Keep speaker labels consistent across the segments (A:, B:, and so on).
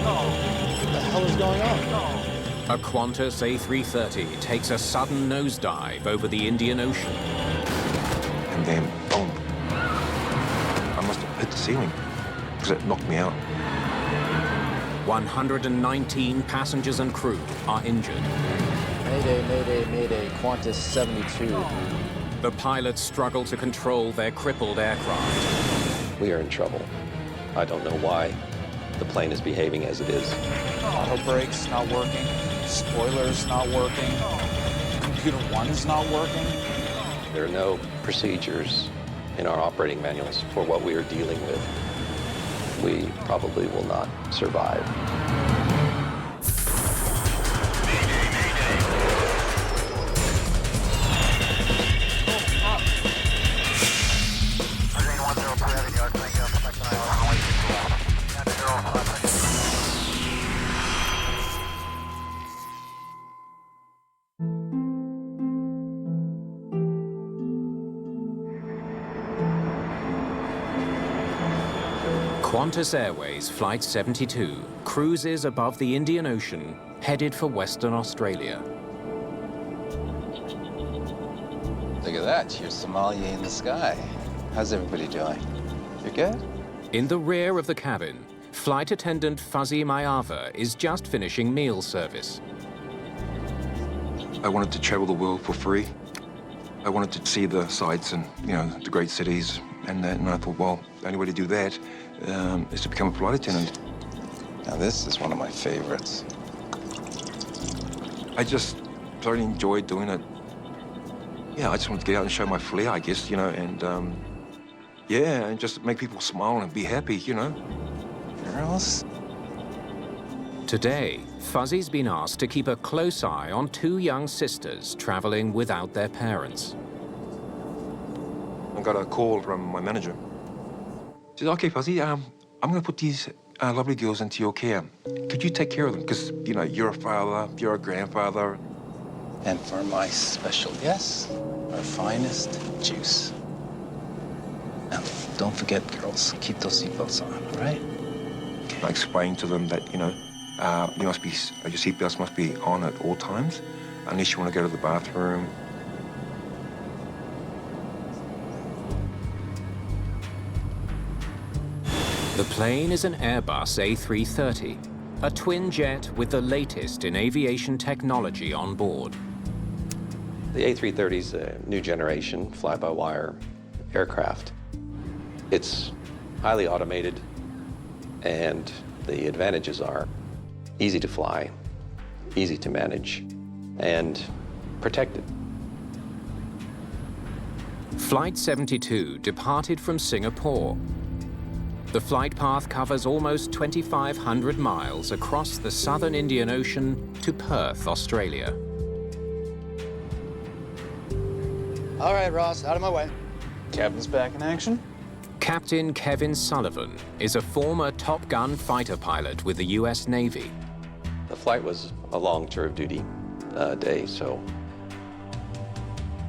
A: What the hell is going on?
B: A Qantas A330 takes a sudden nosedive over the Indian Ocean.
C: And then, boom. I must have hit the ceiling because it knocked me out.
B: 119 passengers and crew are injured.
A: Mayday, mayday, mayday, Qantas 72.
B: The pilots struggle to control their crippled aircraft.
D: We are in trouble. I don't know why the plane is behaving as it is.
E: Auto brakes not working, spoilers not working, computer one's not working.
D: There are no procedures in our operating manuals for what we are dealing with. We probably will not survive.
B: Qantas Airways Flight 72 cruises above the Indian Ocean, headed for Western Australia.
F: Look at that, you're Somalia in the sky. How's everybody doing? You're good?
B: In the rear of the cabin, flight attendant Fuzzy Mayava is just finishing meal service.
C: I wanted to travel the world for free. I wanted to see the sights and, you know, the great cities and that, and I thought, well, the only way to do that is to become a flight attendant.
F: Now this is one of my favorites.
C: I just thoroughly enjoyed doing it. Yeah, I just wanted to get out and show my flair, I guess, you know, and yeah, and just make people smile and be happy, you know.
F: Girls?
B: Today, Fuzzy's been asked to keep a close eye on two young sisters traveling without their parents.
C: I got a call from my manager. She said, okay, Fuzzy, I'm going to put these lovely girls into your care. Could you take care of them? Because, you know, you're a father, you're a grandfather.
F: And for my special guest, our finest juice. Now, don't forget, girls, keep those seatbelts on, all right?
C: I explained to them that, you know, your seatbelts must be on at all times, unless you want to go to the bathroom.
B: The plane is an Airbus A330, a twin jet with the latest in aviation technology on board.
D: The A330 is a new generation fly-by-wire aircraft. It's highly automated, and the advantages are easy to fly, easy to manage, and protected.
B: Flight 72 departed from Singapore. The flight path covers almost 2,500 miles across the southern Indian Ocean to Perth, Australia.
A: All right, Ross, out of my way.
E: Captain's back in action.
B: Captain Kevin Sullivan is a former Top Gun fighter pilot with the US Navy.
D: The flight was a long tour of duty day, so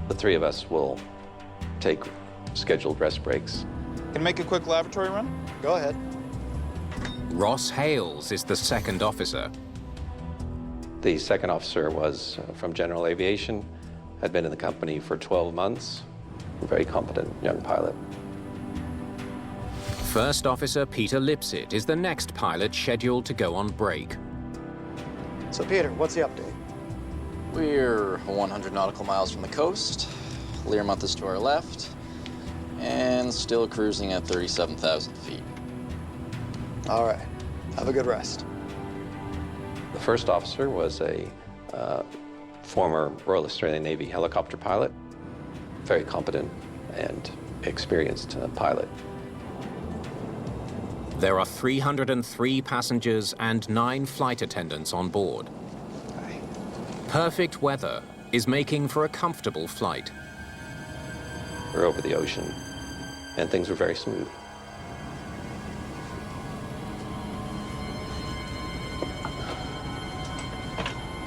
D: the three of us will take scheduled rest breaks.
E: Can I make a quick laboratory run?
A: Go ahead.
B: Ross Hales is the second officer.
D: The second officer was from General Aviation, had been in the company for 12 months, a very competent young pilot.
B: First Officer Peter Lipsett is the next pilot scheduled to go on break.
A: So, Peter, what's the update?
G: We're 100 nautical miles from the coast. Learmonth is to our left, and still cruising at 37,000 feet.
A: All right. Have a good rest.
D: The first officer was a former Royal Australian Navy helicopter pilot, very competent and experienced pilot.
B: There are 303 passengers and 9 flight attendants on board. Perfect weather is making for a comfortable flight.
D: We're over the ocean, and things were very smooth.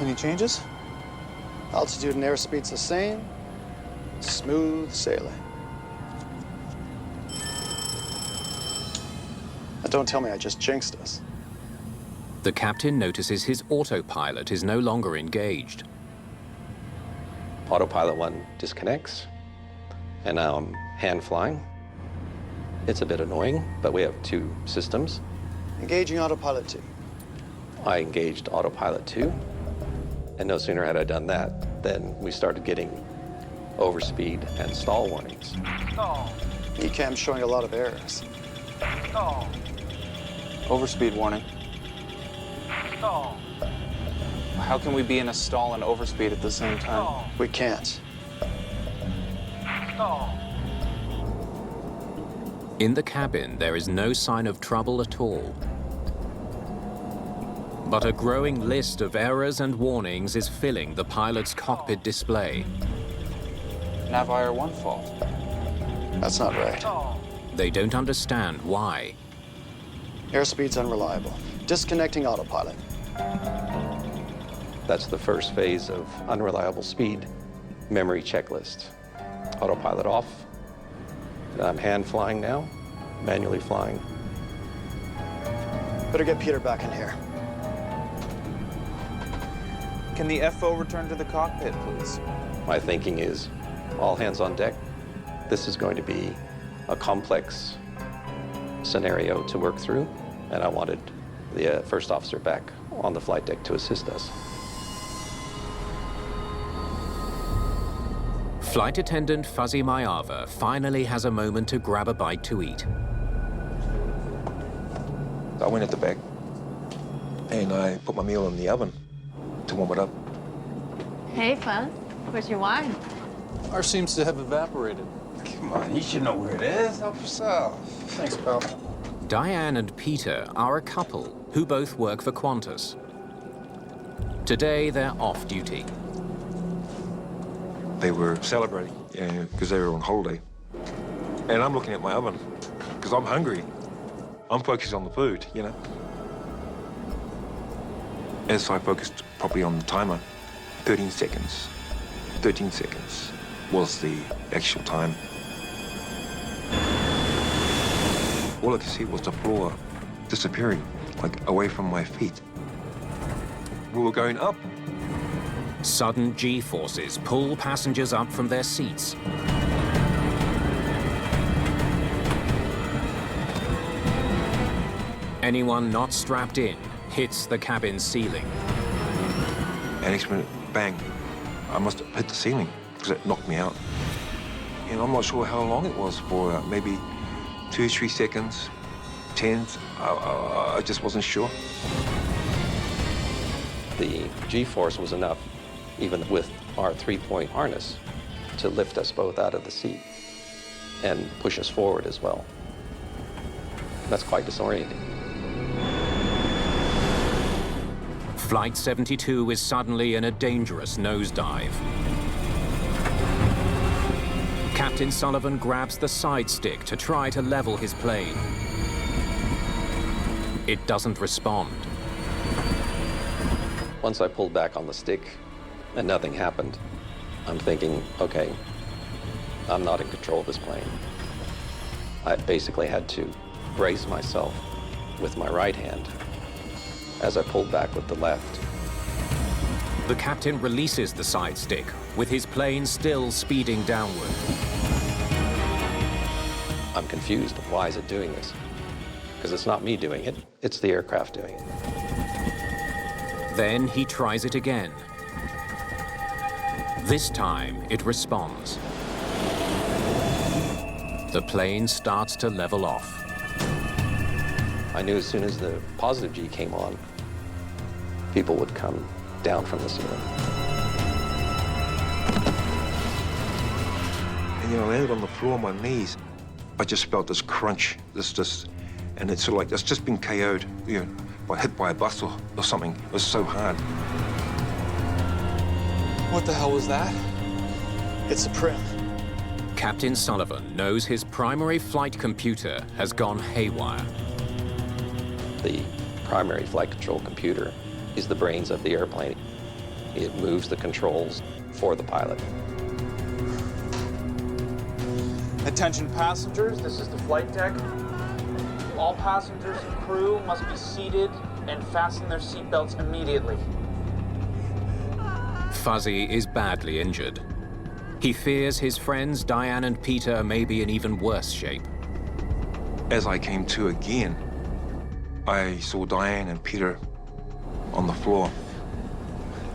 E: Any changes?
A: Altitude and airspeed's the same. Smooth sailing. Don't tell me I just jinxed us.
B: The captain notices his autopilot is no longer engaged.
D: Autopilot 1 disconnects, and now I'm hand flying. It's a bit annoying, but we have 2 systems.
A: Engaging autopilot 2.
D: I engaged autopilot 2, and no sooner had I done that than we started getting overspeed and stall warnings.
A: ECAM's showing a lot of errors.
E: Overspeed warning. How can we be in a stall and overspeed at the same time?
A: We can't.
B: In the cabin, there is no sign of trouble at all. But a growing list of errors and warnings is filling the pilot's cockpit display.
E: Navire 1 fault.
A: That's not right.
B: They don't understand why.
A: Airspeed's unreliable. Disconnecting autopilot.
D: That's the first phase of unreliable speed memory checklist. Autopilot off. And I'm hand flying now, manually flying.
A: Better get Peter back in here.
E: Can the FO return to the cockpit, please?
D: My thinking is all hands on deck. This is going to be a complex scenario to work through, and I wanted the first officer back on the flight deck to assist us.
B: Flight attendant Fuzzy Mayava finally has a moment to grab a bite to eat.
C: I went at the back and I put my meal in the oven to warm it up.
H: Hey, Fuzz. Where's your wine?
I: Ours seems to have evaporated.
F: Come on, you should know where it is. Help yourself.
A: Thanks, pal.
B: Diane and Peter are a couple who both work for Qantas. Today, they're off duty.
C: They were celebrating because they were on holiday. And I'm looking at my oven because I'm hungry. I'm focused on the food, you know. And so I focused properly on the timer. 13 seconds. 13 seconds was the actual time. All I could see was the floor disappearing, like away from my feet. We were going up.
B: Sudden G-forces pull passengers up from their seats. Anyone not strapped in hits the cabin ceiling.
C: And next minute, bang, I must have hit the ceiling because it knocked me out. And I'm not sure how long it was for, maybe 2, 3 seconds, 10. I just wasn't sure.
D: The G-force was enough, even with our 3-point harness, to lift us both out of the seat and push us forward as well. That's quite disorienting.
B: Flight 72 is suddenly in a dangerous nosedive. Captain Sullivan grabs the side stick to try to level his plane. It doesn't respond.
D: Once I pulled back on the stick and nothing happened, I'm thinking, okay, I'm not in control of this plane. I basically had to brace myself with my right hand as I pulled back with the left.
B: The captain releases the side stick, with his plane still speeding downward.
D: I'm confused. Why is it doing this? Because it's not me doing it, it's the aircraft doing it.
B: Then he tries it again. This time, it responds. The plane starts to level off.
D: I knew as soon as the positive G came on, people would come down from the ceiling.
C: And you know, I landed on the floor on my knees. I just felt this crunch, and it's sort of like it's just been KO'd, you know, hit by a bus or something. It was so hard.
E: What the hell was that?
A: It's a prim.
B: Captain Sullivan knows his primary flight computer has gone haywire.
D: The primary flight control computer is the brains of the airplane. It moves the controls for the pilot.
E: Attention passengers, this is the flight deck. All passengers and crew must be seated and fasten their seatbelts immediately.
B: Fuzzy is badly injured. He fears his friends Diane and Peter may be in even worse shape.
C: As I came to again, I saw Diane and Peter on the floor.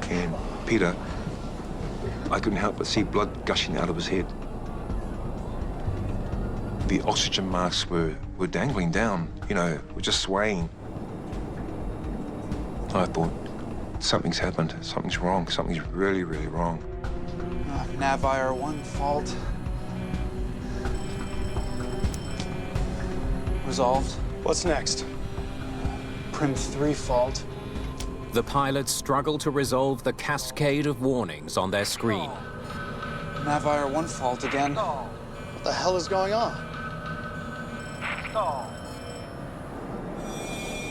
C: And Peter, I couldn't help but see blood gushing out of his head. The oxygen masks were dangling down, you know, were just swaying. I thought, something's happened, something's wrong, something's really, really wrong.
E: Nav IR1 fault. Resolved.
A: What's next?
E: Prim 3 fault.
B: The pilots struggle to resolve the cascade of warnings on their screen.
E: Nav IR1 fault again.
A: What the hell is going on?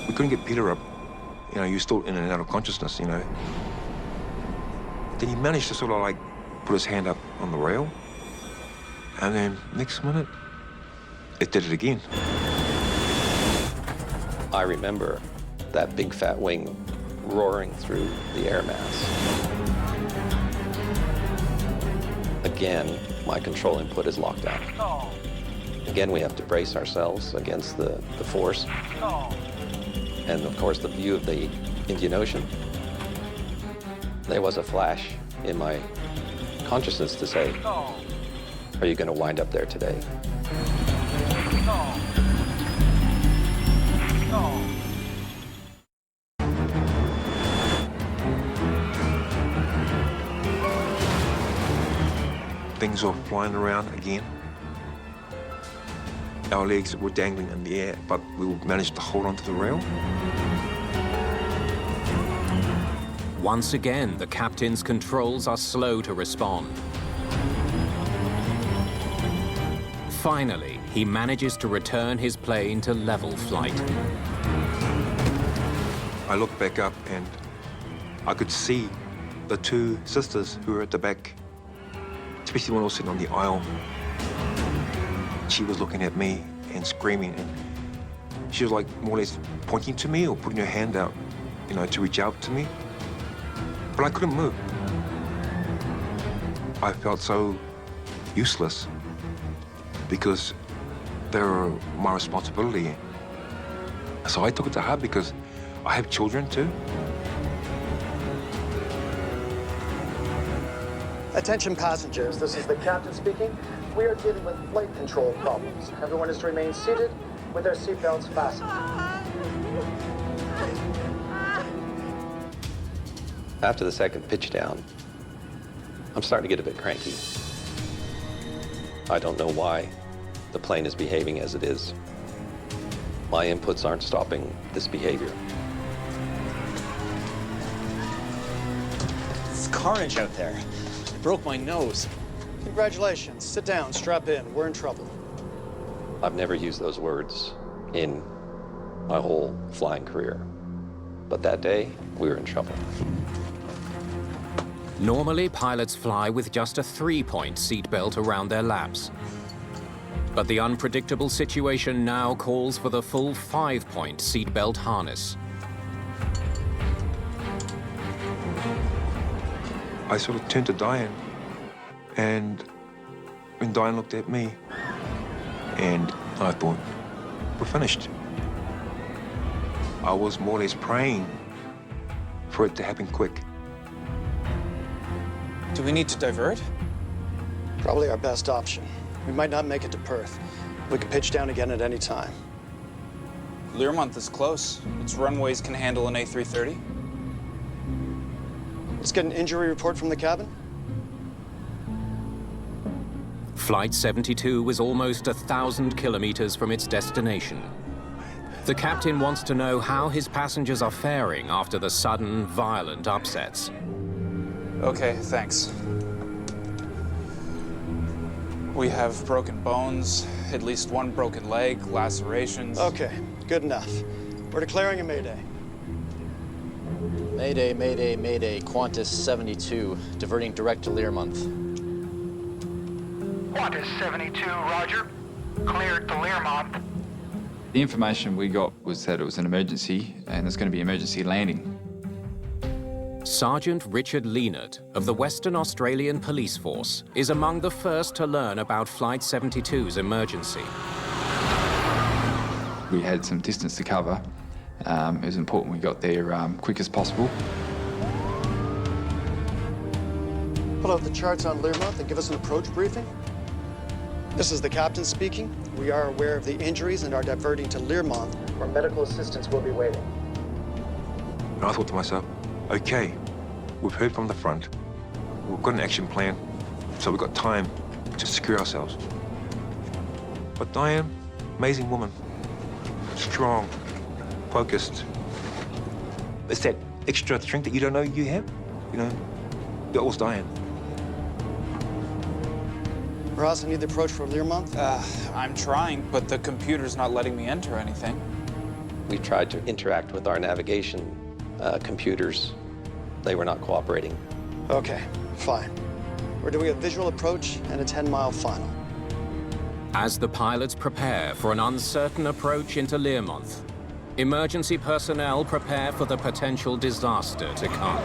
C: We couldn't get Peter up. You know, he was still in and out of consciousness, you know. Then he managed to sort of like put his hand up on the rail. And then next minute, it did it again.
D: I remember that big fat wing roaring through the air mass. Again, my control input is locked out. Again, we have to brace ourselves against the force. And of course, the view of the Indian Ocean. There was a flash in my consciousness to say, are you going to wind up there today?
C: Things were flying around again. Our legs were dangling in the air, but we managed to hold onto the rail.
B: Once again, the captain's controls are slow to respond. Finally, he manages to return his plane to level flight.
C: I looked back up and I could see the two sisters who were at the back, especially when I was sitting on the aisle. She was looking at me and screaming, and she was like more or less pointing to me or putting her hand out, you know, to reach out to me. But I couldn't move. I felt so useless because they were my responsibility. So I took it to heart because I have children too.
A: Attention passengers, this is the captain speaking. We are dealing with flight control problems. Everyone is to remain seated with their seatbelts fastened.
D: After the second pitch down, I'm starting to get a bit cranky. I don't know why the plane is behaving as it is. My inputs aren't stopping this behavior.
J: It's carnage out there. I broke my nose.
A: Congratulations. Sit down, strap in. We're in trouble.
D: I've never used those words in my whole flying career. But that day, we were in trouble.
B: Normally, pilots fly with just a 3-point seatbelt around their laps. But the unpredictable situation now calls for the full 5-point seatbelt harness.
C: I sort of turned to Diane, and when Diane looked at me, and I thought, we're finished. I was more or less praying for it to happen quick.
E: Do we need to divert?
A: Probably our best option. We might not make it to Perth. We could pitch down again at any time.
E: Learmonth is close. Its runways can handle an A330.
A: Let's get an injury report from the cabin.
B: Flight 72 was almost 1,000 kilometers from its destination. The captain wants to know how his passengers are faring after the sudden, violent upsets.
E: Okay, thanks. We have broken bones, at least one broken leg, lacerations.
A: Okay, good enough. We're declaring a mayday.
G: Mayday, mayday, mayday, Qantas 72, diverting direct to Learmonth.
K: Qantas 72, roger. Cleared to Learmonth. The information we got was that it was an emergency and there's going to be emergency landing.
B: Sergeant Richard Leonard of the Western Australian Police Force is among the first to learn about Flight 72's emergency.
K: We had some distance to cover. It was important we got there quick as possible.
A: Pull out the charts on Learmouth and give us an approach briefing. This is the captain speaking. We are aware of the injuries and are diverting to Learmouth, where medical assistance will be waiting.
C: And I thought to myself, okay, we've heard from the front. We've got an action plan, so we've got time to secure ourselves. But Diane, amazing woman, strong, focused. It's that extra strength that you don't know you have. You know, that was Diane.
A: Ross, I need the approach for Learmouth.
E: I'm trying, but the computer's not letting me enter anything.
D: We tried to interact with our navigation computers. They were not cooperating.
A: Okay, fine. We're doing a visual approach and a 10-mile final.
B: As the pilots prepare for an uncertain approach into Learmonth, emergency personnel prepare for the potential disaster to come.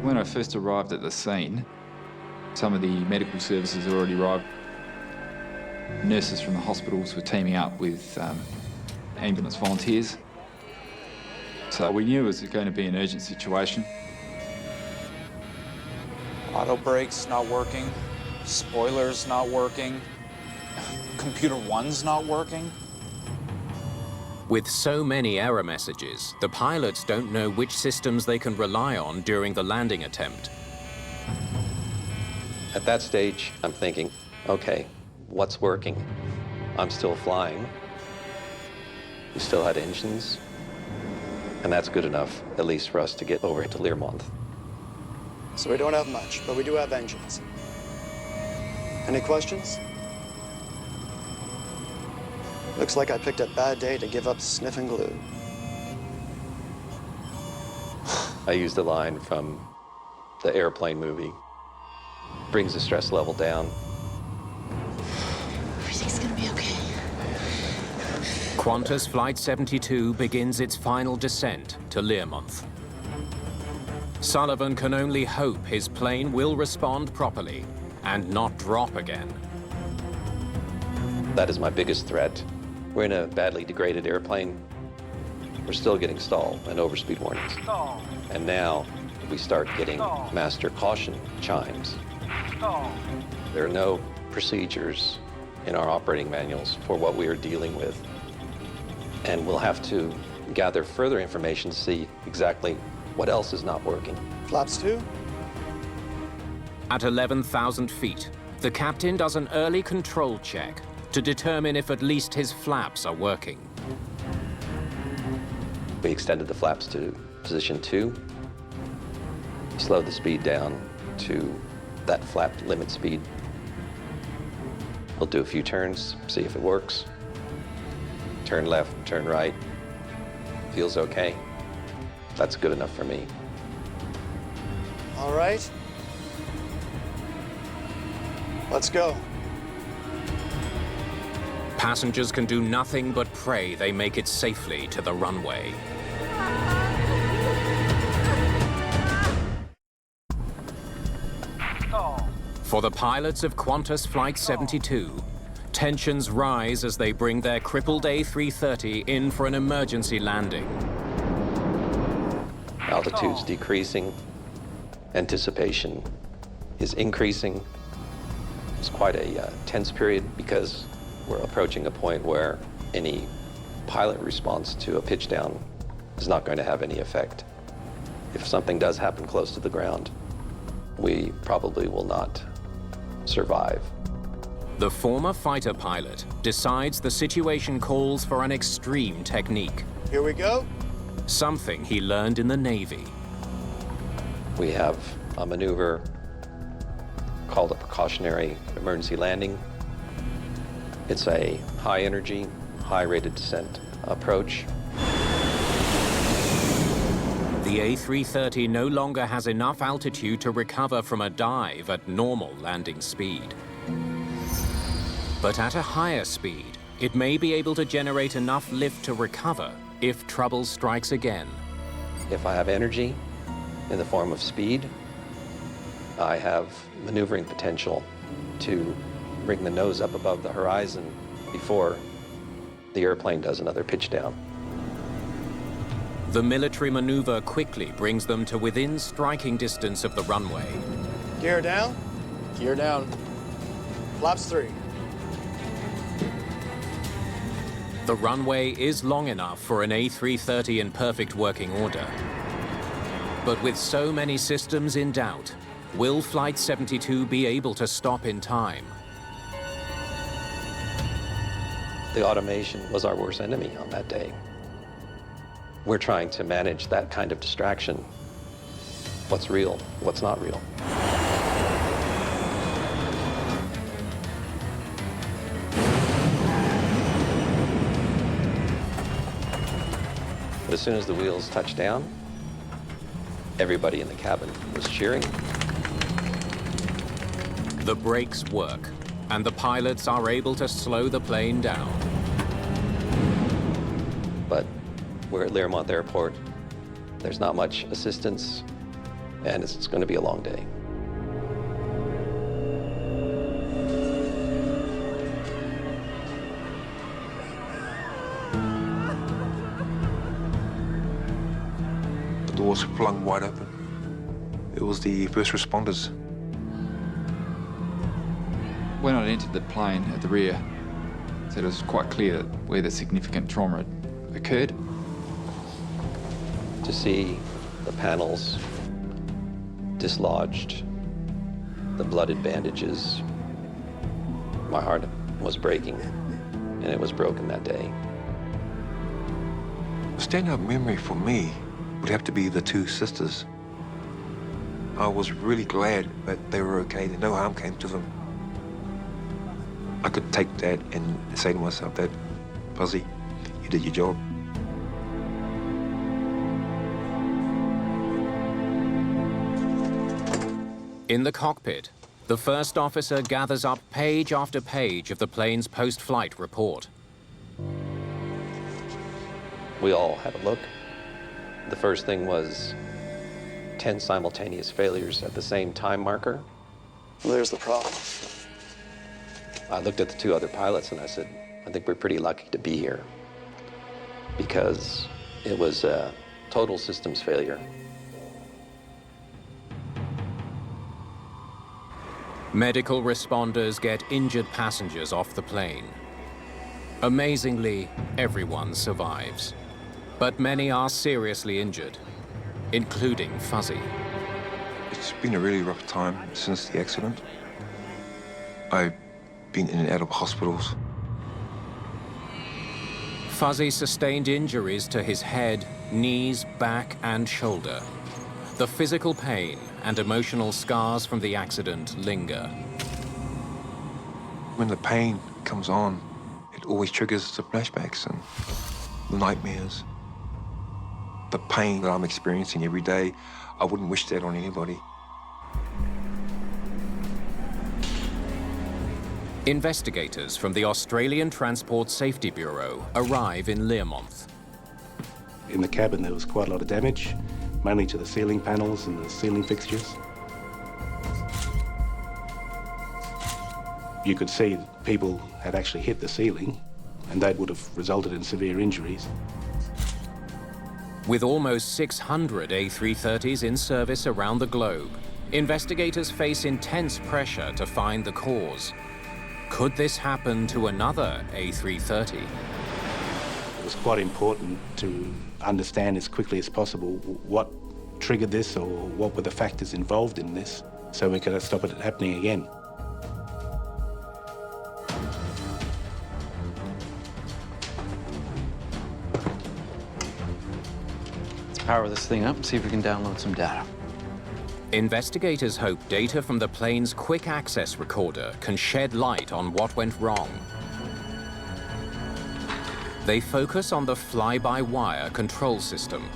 K: When I first arrived at the scene, some of the medical services had already arrived. Nurses from the hospitals were teaming up with ambulance volunteers. So we knew it was going to be an urgent situation.
E: Auto brakes not working, spoilers not working, computer one's not working.
B: With so many error messages, the pilots don't know which systems they can rely on during the landing attempt.
D: At that stage, I'm thinking, okay, what's working? I'm still flying. We still had engines. And that's good enough, at least for us to get over to Learmonth.
A: So we don't have much, but we do have engines. Any questions? Looks like I picked a bad day to give up sniffing glue.
D: I used a line from the airplane movie. Brings the stress level down.
H: Everything's gonna be okay.
B: Qantas Flight 72 begins its final descent to Learmonth. Sullivan can only hope his plane will respond properly and not drop again.
D: That is my biggest threat. We're in a badly degraded airplane. We're still getting stall and overspeed warnings. And now we start getting master caution chimes. There are no procedures in our operating manuals for what we are dealing with. And we'll have to gather further information to see exactly what else is not working.
A: Flaps 2?
B: At 11,000 feet, the captain does an early control check to determine if at least his flaps are working.
D: We extended the flaps to position 2, slowed the speed down to that flap limit speed. We'll do a few turns, see if it works. Turn left, turn right. Feels okay. That's good enough for me.
A: All right. Let's go.
B: Passengers can do nothing but pray they make it safely to the runway. For the pilots of Qantas Flight 72, tensions rise as they bring their crippled A330 in for an emergency landing.
D: Altitude's decreasing. Anticipation is increasing. It's quite a tense period because we're approaching a point where any pilot response to a pitch down is not going to have any effect. If something does happen close to the ground, we probably will not survive.
B: The former fighter pilot decides the situation calls for an extreme technique.
A: Here we go.
B: Something he learned in the Navy.
D: We have a maneuver called a precautionary emergency landing. It's a high energy, high rated descent approach.
B: The A330 no longer has enough altitude to recover from a dive at normal landing speed. But at a higher speed, it may be able to generate enough lift to recover if trouble strikes again.
D: If I have energy in the form of speed, I have maneuvering potential to bring the nose up above the horizon before the airplane does another pitch down.
B: The military maneuver quickly brings them to within striking distance of the runway.
A: Gear down.
E: Gear down.
A: Flaps 3.
B: The runway is long enough for an A330 in perfect working order. But with so many systems in doubt, will Flight 72 be able to stop in time?
D: The automation was our worst enemy on that day. We're trying to manage that kind of distraction. What's real, what's not real. But as soon as the wheels touched down, everybody in the cabin was cheering.
B: The brakes work, and the pilots are able to slow the plane down.
D: But we're at Learmonth Airport. There's not much assistance, and it's going to be a long day.
C: The doors flung wide open. It was the first responders.
K: When I entered the plane at the rear, so it was quite clear where the significant trauma had occurred.
D: To see the panels dislodged, the blooded bandages, my heart was breaking, and it was broken that day.
C: A standout memory for me would have to be the two sisters. I was really glad that they were okay, that no harm came to them. I could take that and say to myself that, Fuzzy, you did your job.
B: In the cockpit, the first officer gathers up page after page of the plane's post-flight report.
D: We all had a look. The first thing was 10 simultaneous failures at the same time marker.
A: Well, there's the problem.
D: I looked at the two other pilots and I said, I think we're pretty lucky to be here because it was a total systems failure.
B: Medical responders get injured passengers off the plane. Amazingly, everyone survives. But many are seriously injured, including Fuzzy.
C: It's been a really rough time since the accident. I've been in and out of hospitals.
B: Fuzzy sustained injuries to his head, knees, back, and shoulder. The physical pain and emotional scars from the accident linger.
C: When the pain comes on, it always triggers the flashbacks and the nightmares. The pain that I'm experiencing every day, I wouldn't wish that on anybody.
B: Investigators from the Australian Transport Safety Bureau arrive in Learmonth.
L: In the cabin, there was quite a lot of damage, mainly to the ceiling panels and the ceiling fixtures. You could see people had actually hit the ceiling, and that would have resulted in severe injuries.
B: With almost 600 A330s in service around the globe, investigators face intense pressure to find the cause. Could this happen to another A330?
L: It was quite important to understand as quickly as possible what triggered this or what were the factors involved in this so we could stop it happening again.
F: Let's power this thing up and see if we can download some data.
B: Investigators hope data from the plane's quick access recorder can shed light on what went wrong. They focus on the fly-by-wire control system.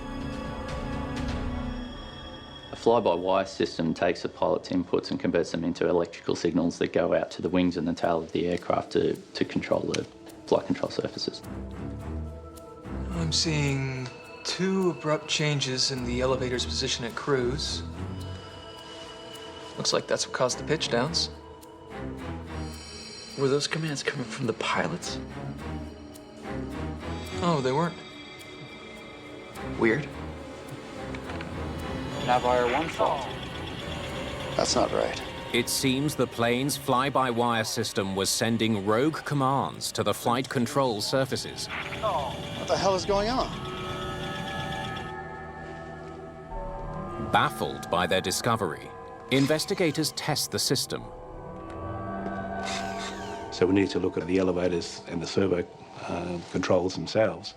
M: A fly-by-wire system takes a pilot's inputs and converts them into electrical signals that go out to the wings and the tail of the aircraft to control the flight control surfaces.
N: I'm seeing 2 abrupt changes in the elevator's position at cruise. Looks like that's what caused the pitch downs.
J: Were those commands coming from the pilots?
N: Oh, they weren't.
J: Weird.
E: Navire 1 fault.
A: That's not right.
B: It seems the plane's fly-by-wire system was sending rogue commands to the flight control surfaces.
A: What the hell is going on?
B: Baffled by their discovery, investigators test the system.
L: So we need to look at the elevators and the servo controls themselves.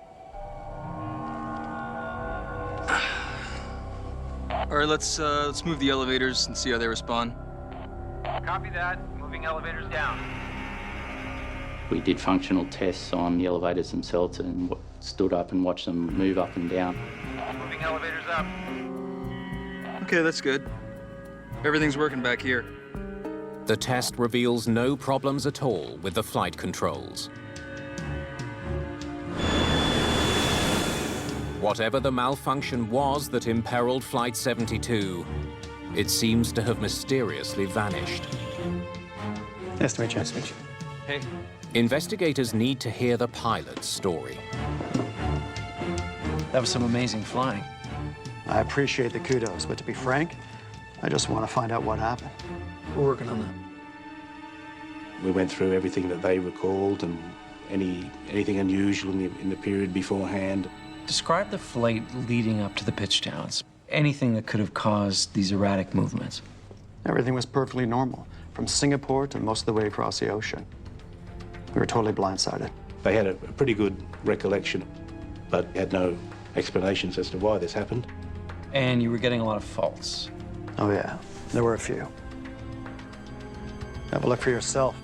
N: All right, let's move the elevators and see how they respond.
O: Copy that. Moving elevators down.
M: We did functional tests on the elevators themselves and stood up and watched them move up and down.
O: Moving elevators up.
N: Okay, that's good. Everything's working back here.
B: The test reveals no problems at all with the flight controls. Whatever the malfunction was that imperiled Flight 72, it seems to have mysteriously vanished.
A: Nice to meet you. Nice to meet you.
N: Hey.
B: Investigators need to hear the pilot's story.
J: That was some amazing flying.
A: I appreciate the kudos, but to be frank, I just want to find out what happened.
N: We're working on that.
L: We went through everything that they recalled and anything unusual in the period beforehand.
J: Describe the flight leading up to the pitch downs. Anything that could have caused these erratic movements.
A: Everything was perfectly normal, from Singapore to most of the way across the ocean. We were totally blindsided.
L: They had a pretty good recollection, but had no explanations as to why this happened.
J: And you were getting a lot of faults.
A: Oh yeah, there were a few. Have a look for yourself.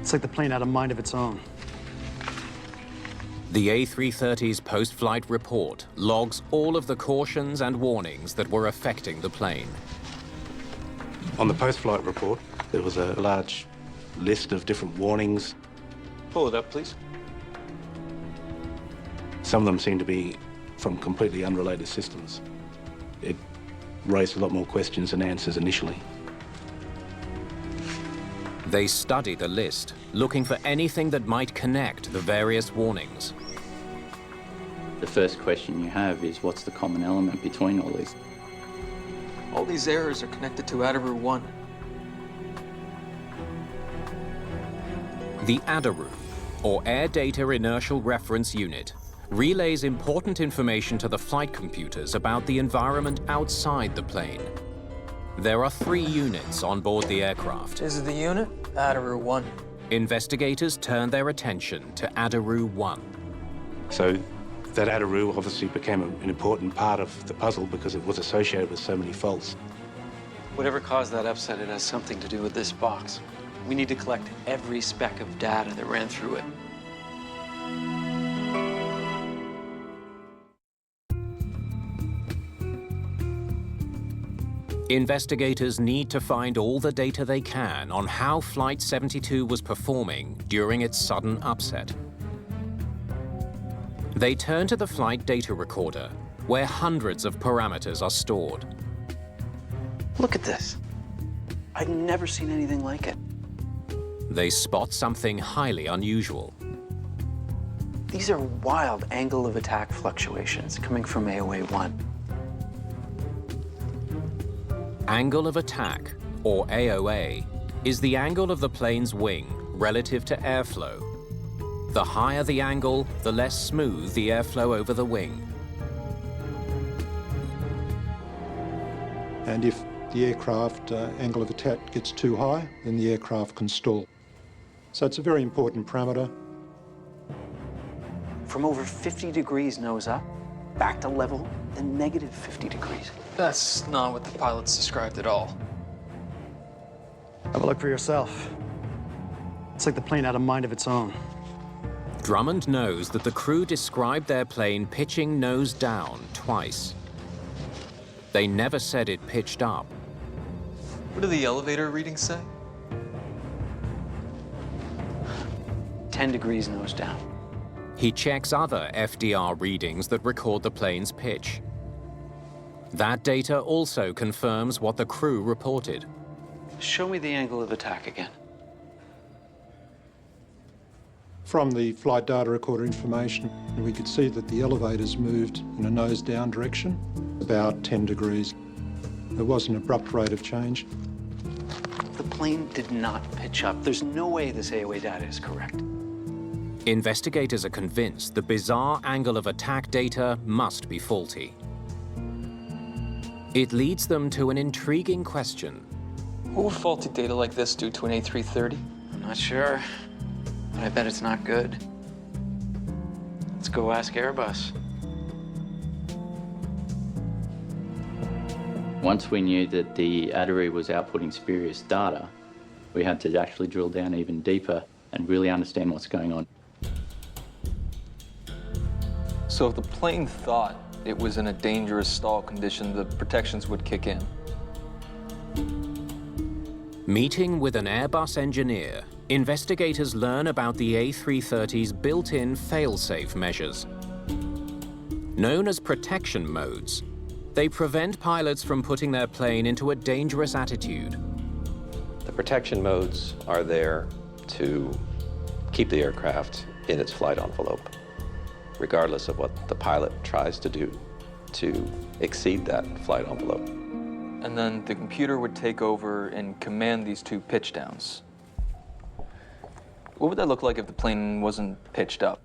A: It's like the plane had a mind of its own.
B: The A330's post-flight report logs all of the cautions and warnings that were affecting the plane.
L: On the post-flight report, there was a large list of different warnings.
I: Pull it up, please.
L: Some of them seem to be from completely unrelated systems. It raised a lot more questions than answers initially.
B: They study the list, looking for anything that might connect the various warnings.
M: The first question you have is, what's the common element between all these?
N: All these errors are connected to Adaru 1.
B: The Adaru, or Air Data Inertial Reference Unit, relays important information to the flight computers about the environment outside the plane. There are 3 units on board the aircraft.
N: This is the unit, Adaru 1.
B: Investigators turn their attention to Adaru 1.
L: So that Adaru obviously became an important part of the puzzle because it was associated with so many faults.
J: Whatever caused that upset, it has something to do with this box. We need to collect every speck of data that ran through it.
B: Investigators need to find all the data they can on how Flight 72 was performing during its sudden upset. They turn to the flight data recorder, where hundreds of parameters are stored.
J: Look at this. I've never seen anything like it.
B: They spot something highly unusual.
J: These are wild angle of attack fluctuations coming from AOA 1.
B: Angle of attack, or AOA, is the angle of the plane's wing relative to airflow. The higher the angle, the less smooth the airflow over the wing.
P: And if the aircraft angle of attack gets too high, then the aircraft can stall. So it's a very important parameter.
J: From over 50 degrees nose up, back to level, then negative 50 degrees.
N: That's not what the pilots described at all.
A: Have a look for yourself. It's like the plane had a mind of its own.
B: Drummond knows that the crew described their plane pitching nose down twice. They never said it pitched up.
N: What do the elevator readings say?
J: 10 degrees nose down.
B: He checks other FDR readings that record the plane's pitch. That data also confirms what the crew reported.
J: Show me the angle of attack again.
P: From the flight data recorder information, we could see that the elevators moved in a nose-down direction, about 10 degrees. There was an abrupt rate of change.
J: The plane did not pitch up. There's no way this AOA data is correct.
B: Investigators are convinced the bizarre angle of attack data must be faulty. It leads them to an intriguing question.
N: What would faulty data like this do to an A330?
J: I'm not sure, but I bet it's not good. Let's go ask Airbus.
M: Once we knew that the Atteroo was outputting spurious data, we had to actually drill down even deeper and really understand what's going on.
N: So if the plane thought it was in a dangerous stall condition, the protections would kick in.
B: Meeting with an Airbus engineer, investigators learn about the A330's built-in fail-safe measures. Known as protection modes, they prevent pilots from putting their plane into a dangerous attitude.
D: The protection modes are there to keep the aircraft in its flight envelope, regardless of what the pilot tries to do to exceed that flight envelope.
N: And then the computer would take over and command these two pitch downs. What would that look like if the plane wasn't pitched up?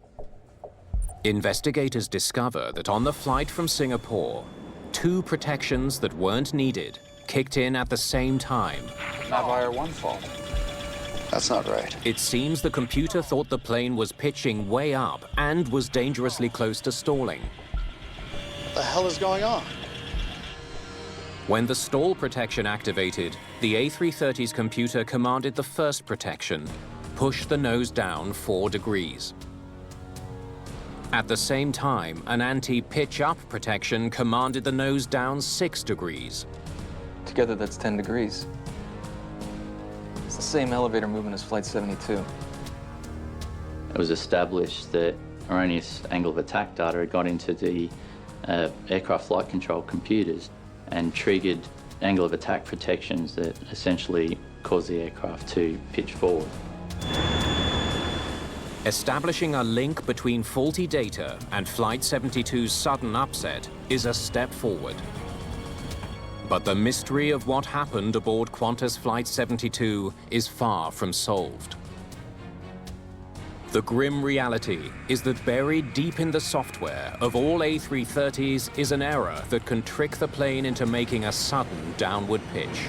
B: Investigators discover that on the flight from Singapore, two protections that weren't needed kicked in at the same time.
E: Navire 1 fault.
A: That's not right.
B: It seems the computer thought the plane was pitching way up and was dangerously close to stalling.
A: What the hell is going on?
B: When the stall protection activated, the A330's computer commanded the first protection, push the nose down 4 degrees. At the same time, an anti-pitch up protection commanded the nose down 6 degrees.
N: Together, that's 10 degrees. It's the same elevator movement as Flight 72.
M: It was established that erroneous angle of attack data had got into the aircraft flight control computers and triggered angle of attack protections that essentially caused the aircraft to pitch forward.
B: Establishing a link between faulty data and Flight 72's sudden upset is a step forward. But the mystery of what happened aboard Qantas Flight 72 is far from solved. The grim reality is that buried deep in the software of all A330s is an error that can trick the plane into making a sudden downward pitch.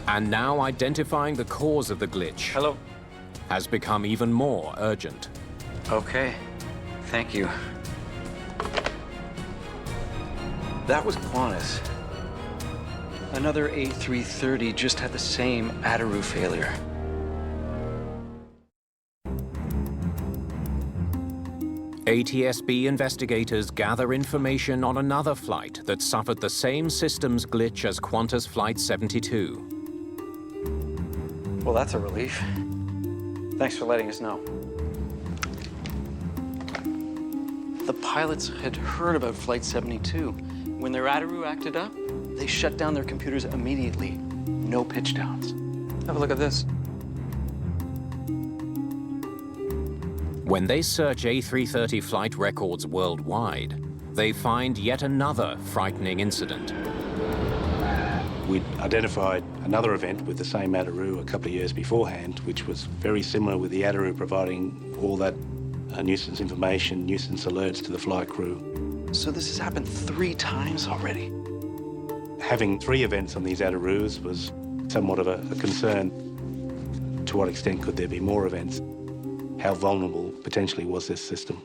B: And now identifying the cause of the glitch has become even more urgent.
J: Okay, thank you. That was Qantas. Another A330 just had the same Atteroo failure.
B: ATSB investigators gather information on another flight that suffered the same systems glitch as Qantas Flight 72.
J: Well, that's a relief. Thanks for letting us know. The pilots had heard about Flight 72. When their Atteroo acted up, they shut down their computers immediately. No pitch downs.
N: Have a look at this.
B: When they search A330 flight records worldwide, they find yet another frightening incident.
L: We'd identified another event with the same Atteroo a couple of years beforehand, which was very similar, with the Atteroo providing all that nuisance information, nuisance alerts to the flight crew.
J: So this has happened 3 times already.
L: Having 3 events on these Atteroos was somewhat of a concern. To what extent could there be more events? How vulnerable potentially was this system?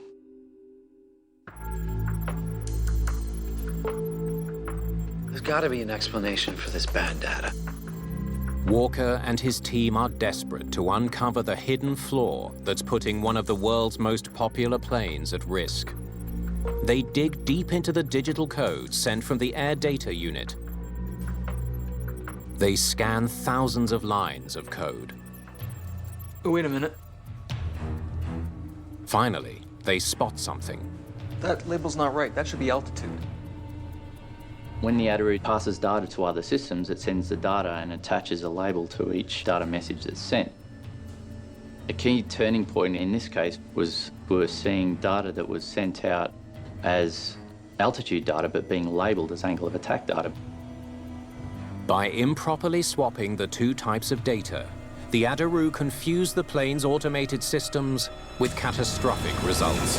J: There's got to be an explanation for this bad data.
B: Walker and his team are desperate to uncover the hidden flaw that's putting one of the world's most popular planes at risk. They dig deep into the digital code sent from the Air Data Unit. They scan thousands of lines of code.
N: Oh, wait a minute.
B: Finally, they spot something.
N: That label's not right. That should be altitude.
M: When the Adaroo passes data to other systems, it sends the data and attaches a label to each data message that's sent. A key turning point in this case was we were seeing data that was sent out as altitude data but being labelled as angle of attack data.
B: By improperly swapping the two types of data, the Adaroo confused the plane's automated systems with catastrophic results.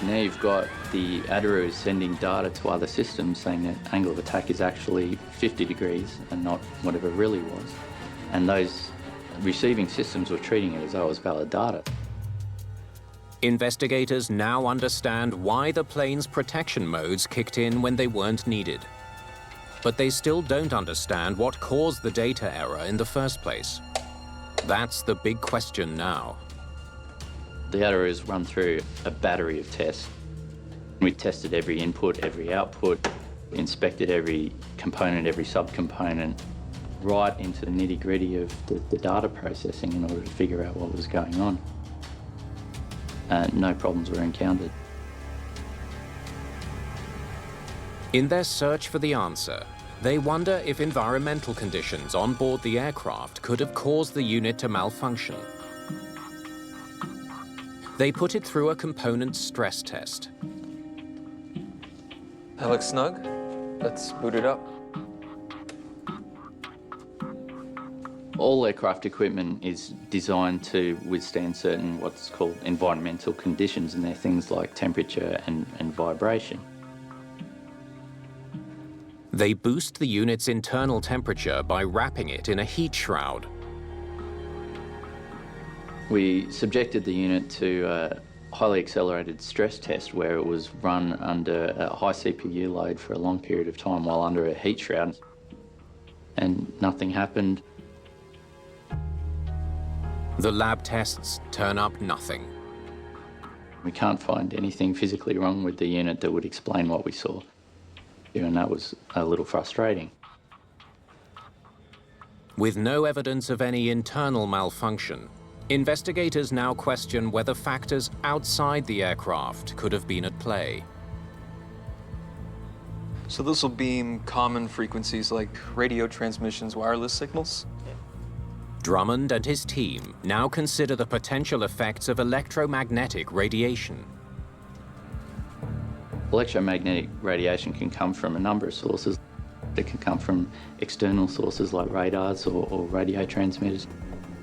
M: Now you've got the Adaroo sending data to other systems saying that angle of attack is actually 50 degrees and not whatever it really was. And those receiving systems were treating it as though it was valid data.
B: Investigators now understand why the plane's protection modes kicked in when they weren't needed. But they still don't understand what caused the data error in the first place. That's the big question now.
M: The Adaroo's run through a battery of tests. We tested every input, every output, inspected every component, every subcomponent, right into the nitty-gritty of the data processing in order to figure out what was going on. No problems were encountered.
B: In their search for the answer, they wonder if environmental conditions on board the aircraft could have caused the unit to malfunction. They put it through a component stress test.
N: That looks snug. Let's boot it up.
M: All aircraft equipment is designed to withstand certain what's called environmental conditions, and they're things like temperature and vibration.
B: They boost the unit's internal temperature by wrapping it in a heat shroud.
M: We subjected the unit to a highly accelerated stress test where it was run under a high CPU load for a long period of time while under a heat shroud, and nothing happened.
B: The lab tests turn up nothing.
M: We can't find anything physically wrong with the unit that would explain what we saw, and that was a little frustrating.
B: With no evidence of any internal malfunction, investigators now question whether factors outside the aircraft could have been at play.
N: So this will beam common frequencies like radio transmissions, wireless signals?
B: Drummond and his team now consider the potential effects of electromagnetic radiation.
M: Electromagnetic radiation can come from a number of sources. It can come from external sources like radars or radio transmitters.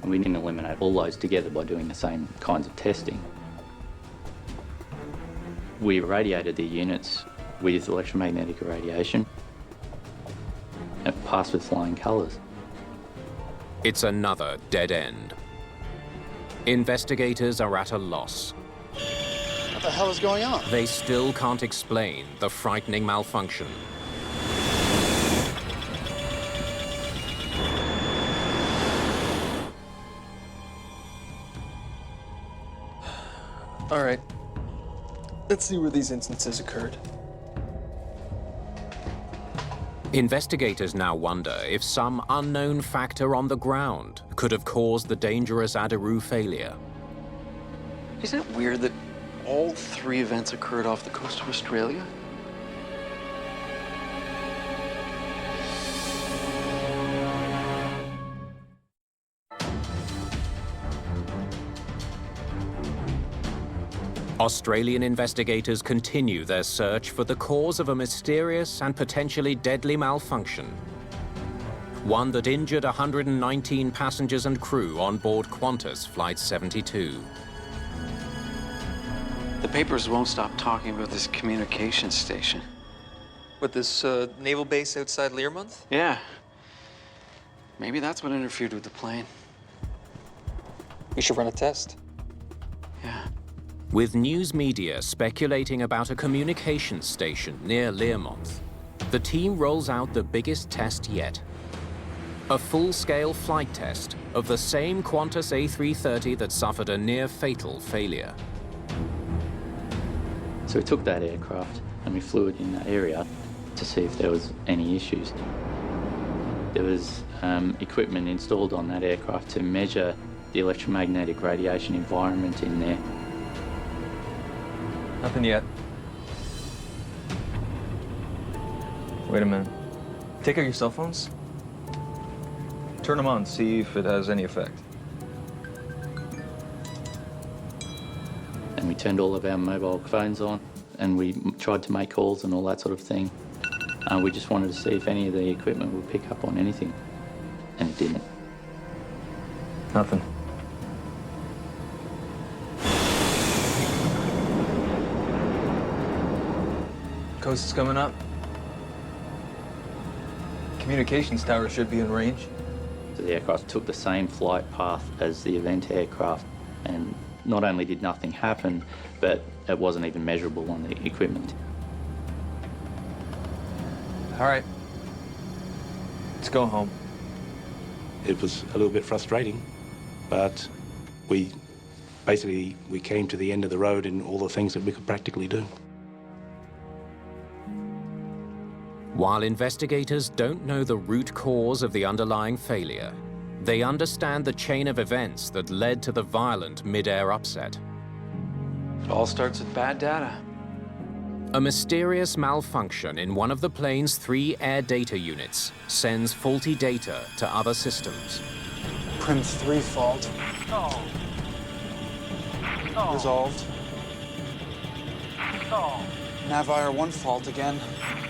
M: We didn't eliminate all those together by doing the same kinds of testing. We irradiated the units with electromagnetic irradiation. It passed with flying colours.
B: It's another dead end. Investigators are at a loss.
A: What the hell is going on?
B: They still can't explain the frightening malfunction.
N: All right. Let's see where these instances occurred.
B: Investigators now wonder if some unknown factor on the ground could have caused the dangerous Adaroo failure.
J: Isn't it weird that all three events occurred off the coast of Australia?
B: Australian investigators continue their search for the cause of a mysterious and potentially deadly malfunction. One that injured 119 passengers and crew on board Qantas Flight 72.
J: The papers won't stop talking about this communications station.
N: What, this naval base outside Learmonth?
J: Yeah. Maybe that's what interfered with the plane.
N: We should run a test.
J: Yeah.
B: With news media speculating about a communications station near Learmonth, the team rolls out the biggest test yet. A full-scale flight test of the same Qantas A330 that suffered a near-fatal failure.
M: So we took that aircraft and we flew it in that area to see if there was any issues. There was equipment installed on that aircraft to measure the electromagnetic radiation environment in there.
N: Nothing yet. Wait a minute. Take out your cell phones. Turn them on, see if it has any effect.
M: And we turned all of our mobile phones on, and we tried to make calls and all that sort of thing. We just wanted to see if any of the equipment would pick up on anything, and it didn't.
N: Nothing. Coast is coming up. Communications tower should be in range.
M: So the aircraft took the same flight path as the event aircraft, and not only did nothing happen, but it wasn't even measurable on the equipment.
N: All right. Let's go home.
L: It was a little bit frustrating, but we came to the end of the road in all the things that we could practically do.
B: While investigators don't know the root cause of the underlying failure, they understand the chain of events that led to the violent mid-air upset.
J: It all starts with bad data.
B: A mysterious malfunction in one of the plane's 3 air data units sends faulty data to other systems.
E: Prim 3 fault. Resolved. Navire 1 fault again.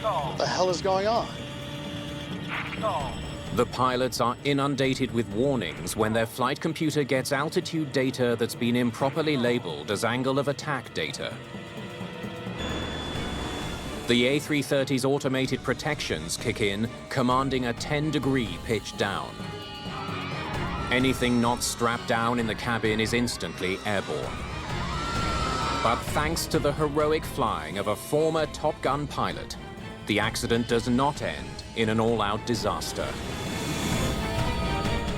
A: What the hell is going on?
B: The pilots are inundated with warnings when their flight computer gets altitude data that's been improperly labeled as angle of attack data. The A330's automated protections kick in, commanding a 10-degree pitch down. Anything not strapped down in the cabin is instantly airborne. But thanks to the heroic flying of a former Top Gun pilot, the accident does not end in an all-out disaster.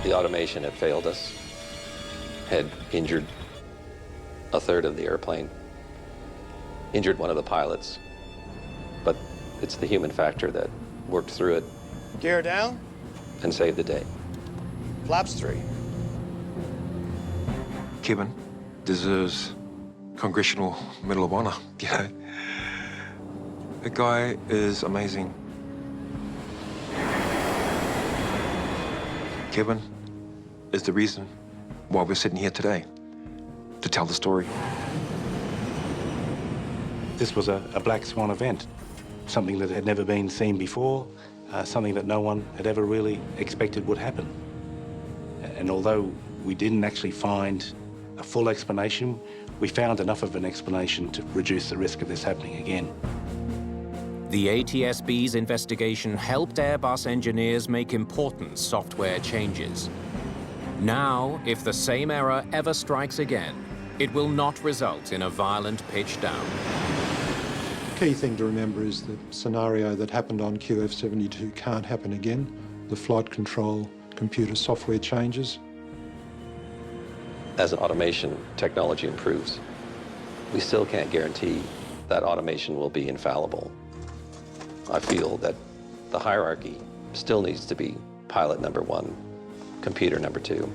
D: The automation had failed us, had injured a third of the airplane, injured one of the pilots, but it's the human factor that worked through it.
A: Gear down.
D: And saved the day.
A: Flaps 3.
C: Kevin deserves Congressional Medal of Honor, you know. The guy is amazing. Kevin is the reason why we're sitting here today, to tell the story.
L: This was a black swan event, something that had never been seen before, something that no one had ever really expected would happen. And although we didn't actually find a full explanation, we found enough of an explanation to reduce the risk of this happening again.
B: The ATSB's investigation helped Airbus engineers make important software changes. Now, if the same error ever strikes again, it will not result in a violent pitch down.
P: The key thing to remember is the scenario that happened on QF72 can't happen again. The flight control computer software changes.
D: As automation technology improves, we still can't guarantee that automation will be infallible. I feel that the hierarchy still needs to be pilot number 1, computer number 2.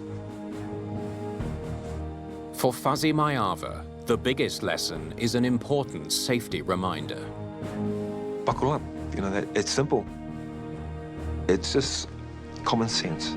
B: For Fuzzy Mayava, the biggest lesson is an important safety reminder.
C: Buckle up, you know, it's simple. It's just common sense.